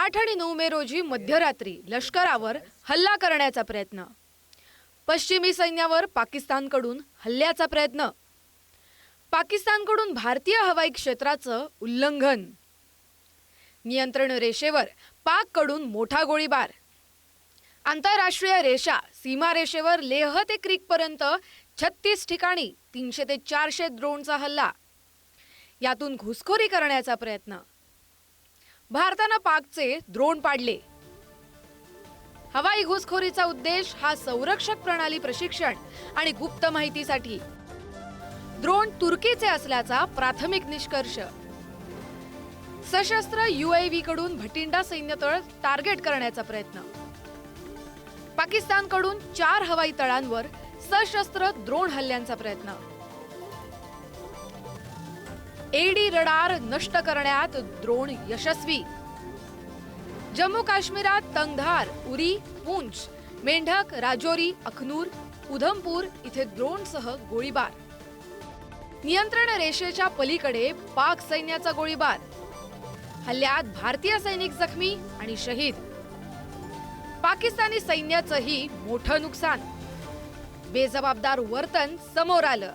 8 आणि 9 मे रोजी मध्यरात्री लष्करावर हल्ला करण्याचा प्रयत्न. पश्चिमी सैन्यावर पाकिस्तानकडून हल्ल्याचा प्रयत्न. पाकिस्तानकडून भारतीय हवाई क्षेत्राचं उल्लंघन. नियंत्रण रेषेवर पाककडून मोठा गोळीबार. आंतरराष्ट्रीय रेषा सीमा रेषेवर लेह ते क्रीकपर्यंत 36 ठिकाणी 300 ते 400 ड्रोनचा हल्ला. यातून घुसखोरी करण्याचा प्रयत्न. भारतानं पाकचे ड्रोन पाडले. हवाई घुसखोरीचा उद्देश हा संरक्षक प्रणाली प्रशिक्षण आणि गुप्त माहितीसाठी. ड्रोन तुर्कीचे असल्याचा प्राथमिक निष्कर्ष. सशस्त्र UAV कडून भटिंडा सैन्यतळ टार्गेट करण्याचा प्रयत्न. पाकिस्तानकडून 4 हवाई तळांवर सशस्त्र ड्रोन हल्ल्यांचा प्रयत्न. एडी रडार नष्ट करण्यात ड्रोन यशस्वी. जम्मू काश्मीरात तंगधार, उरी, पूंछ, मेंढक, राजौरी, अखनूर, उधमपूर इथे ड्रोनसह गोळीबार. नियंत्रण रेषेच्या पलीकडे पाक सैन्याचा गोळीबार. हल्ल्यात भारतीय सैनिक जखमी आणि शहीद. पाकिस्तानी सैन्याचंही मोठं नुकसान. बेजबाबदार वर्तन समोर आलं.